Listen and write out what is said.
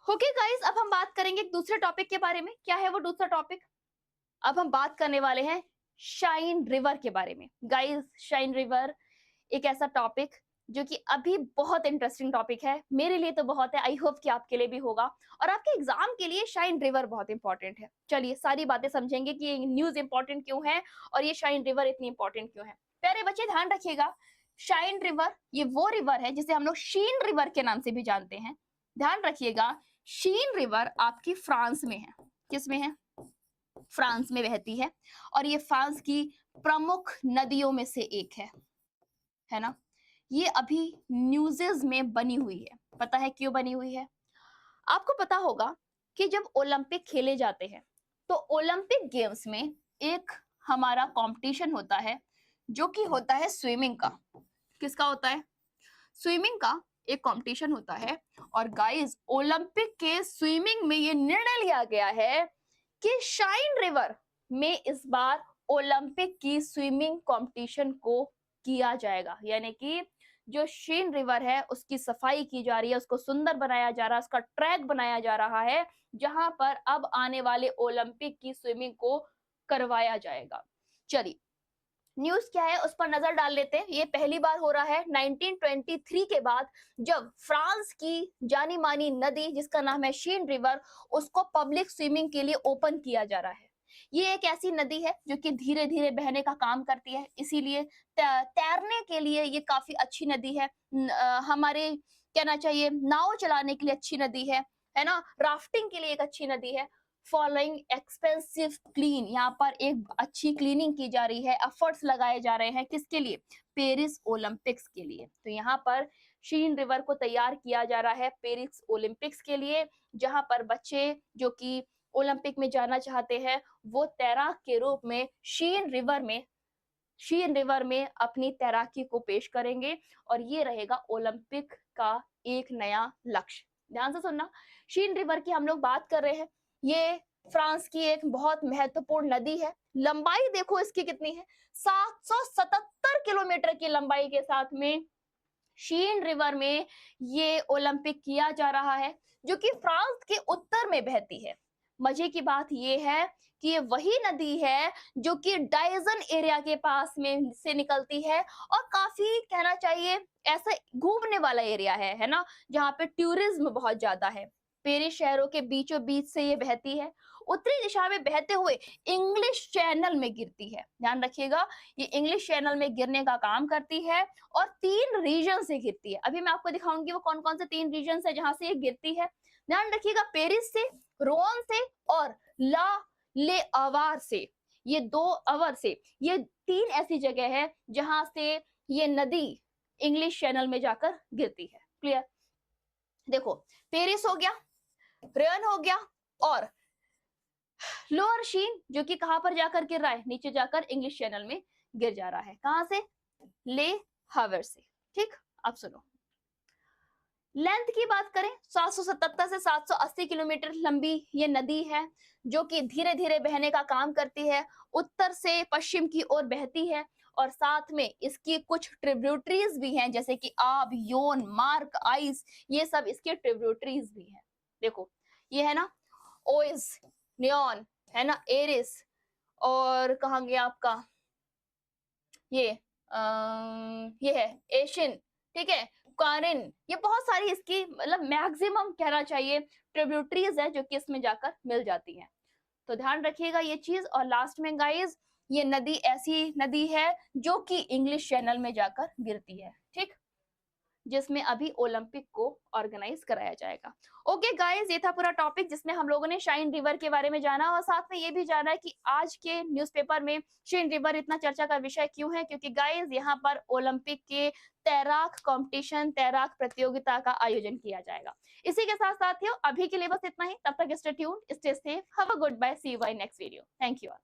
Okay guys, अब हम बात करेंगे एक दूसरे टॉपिक के बारे में। क्या है वो दूसरा टॉपिक? अब हम बात करने वाले हैं शाइन रिवर के बारे में। गाइस, शाइन रिवर एक ऐसा टॉपिक जो कि अभी बहुत इंटरेस्टिंग टॉपिक है। मेरे लिए तो बहुत है, आई होप कि आपके लिए भी होगा। और आपके एग्जाम के लिए शाइन रिवर बहुत इंपॉर्टेंट है। चलिए सारी बातें समझेंगे कि ये न्यूज इंपॉर्टेंट क्यों है और ये शाइन रिवर इतनी इंपॉर्टेंट क्यों है। प्यारे बच्चे ध्यान रखिएगा, शाइन रिवर ये वो रिवर है जिसे हम लोग शीन रिवर के नाम से भी जानते हैं। ध्यान रखिएगा, शीन रिवर आपकी फ्रांस में है। किस में है? फ्रांस में बहती है और ये फ्रांस की प्रमुख नदियों में से एक है ना। ये अभी न्यूज़ेस में बनी हुई है। पता है क्यों बनी हुई है? आपको पता होगा कि जब ओलंपिक खेले जाते हैं तो ओलंपिक गेम्स में एक हमारा कंपटीशन होता है जो कि होता है स्विमिंग का। किसका होता है? स्विमिंग का एक कंपटीशन होता है। और गाइस, ओलंपिक के स्विमिंग में ये निर्णय लिया गया है कि शाइन रिवर में इस बार ओलंपिक की स्विमिंग कंपटीशन को किया जाएगा। यानी कि जो शीन रिवर है उसकी सफाई की जा रही है, उसको सुंदर बनाया जा रहा है, उसका ट्रैक बनाया जा रहा है जहां पर अब आने वाले ओलंपिक की स्विमिंग को करवाया जाएगा। चलिए न्यूज क्या है उस पर नजर डाल लेते हैं। ये पहली बार हो रहा है 1923 के बाद, जब फ्रांस की जानी मानी नदी जिसका नाम है शीन रिवर, उसको पब्लिक स्विमिंग के लिए ओपन किया जा रहा है। ये एक ऐसी नदी है जो कि धीरे धीरे बहने का काम करती है, इसीलिए तैरने के लिए ये काफी अच्छी नदी है। हमारे कहना चाहिए नाव चलाने के लिए अच्छी नदी है ना। राफ्टिंग के लिए एक अच्छी नदी है। फॉलोइंग एक्सपेंसिव क्लीन, यहाँ पर एक अच्छी क्लीनिंग की जा रही है, एफर्ट्स लगाए जा रहे हैं। किसके लिए? पेरिस ओलंपिक्स के लिए। तो यहाँ पर शीन रिवर को तैयार किया जा रहा है पेरिस ओलंपिक्स के लिए, जहां पर बच्चे जो कि ओलंपिक में जाना चाहते हैं वो तैराक के रूप में शीन रिवर में अपनी तैराकी को पेश करेंगे। और ये रहेगा ओलंपिक का एक नया लक्ष्य। ध्यान से सुनना, शीन रिवर की हम लोग बात कर रहे हैं। ये फ्रांस की एक बहुत महत्वपूर्ण नदी है। लंबाई देखो इसकी कितनी है, 777 किलोमीटर की लंबाई के साथ में शीन रिवर में ये ओलंपिक किया जा रहा है, जो कि फ्रांस के उत्तर में बहती है। मजे की बात यह है कि ये वही नदी है जो कि डाइजन एरिया के पास में से निकलती है और काफी कहना चाहिए ऐसा घूमने वाला एरिया है ना, जहाँ पे टूरिज्म बहुत ज्यादा है। पेरिस शहरों के बीचों बीच से ये बहती है, उत्तरी दिशा में बहते हुए इंग्लिश चैनल में गिरती है। ध्यान रखिएगा, ये इंग्लिश चैनल में गिरने का काम करती है और 3 रीजन से गिरती है। अभी मैं आपको दिखाऊंगी वो कौन कौन से 3 रीजन है जहां से ये गिरती है। ध्यान रखिएगा, पेरिस से, रोन से और ला ले अवार से। ये 2 अवर से, ये 3 ऐसी जगह है जहां से ये नदी इंग्लिश चैनल में जाकर गिरती है। क्लियर? देखो, पेरिस हो गया, रेन हो गया और लोअर शीन जो कि कहां पर जाकर गिर रहा है, नीचे जाकर इंग्लिश चैनल में गिर जा रहा है। कहां से? ले हावर से। ठीक, अब सुनो, लेंथ की बात करें, 777 से 780 किलोमीटर लंबी ये नदी है जो कि धीरे धीरे बहने का काम करती है, उत्तर से पश्चिम की ओर बहती है। और साथ में इसकी कुछ ट्रिब्यूटरीज भी हैं, जैसे कि आब, योन, मार्क, आइस, ये सब इसके ट्रिब्यूटरीज भी हैं। देखो ये है ना, ओइस, नियॉन, है ना, एरिस, और कहाँ गया आपका ये है एशियन, ठीक है, कारिन। ये बहुत सारी इसकी मतलब मैक्सिमम कहना चाहिए ट्रिब्यूटरीज है जो कि इसमें जाकर मिल जाती हैं। तो ध्यान रखिएगा ये चीज। और लास्ट में गाइस, ये नदी ऐसी नदी है जो कि इंग्लिश चैनल में जाकर गिरती है। ठीक, जिसमें अभी ओलंपिक को ऑर्गेनाइज कराया जाएगा। ओके गाइस, ये था पूरा टॉपिक जिसमें हम लोगों ने शाइन रिवर के बारे में जाना और साथ में ये भी जाना कि आज के न्यूज़पेपर में शाइन रिवर इतना चर्चा का विषय क्यों है, क्योंकि गाइस यहाँ पर ओलंपिक के तैराक कंपटीशन, तैराक प्रतियोगिता का आयोजन किया जाएगा। इसी के साथ साथियों, अभी के लिए बस इतना ही। तब तक stay tuned, stay safe, have a good bye, see you bye next video. Thank you all.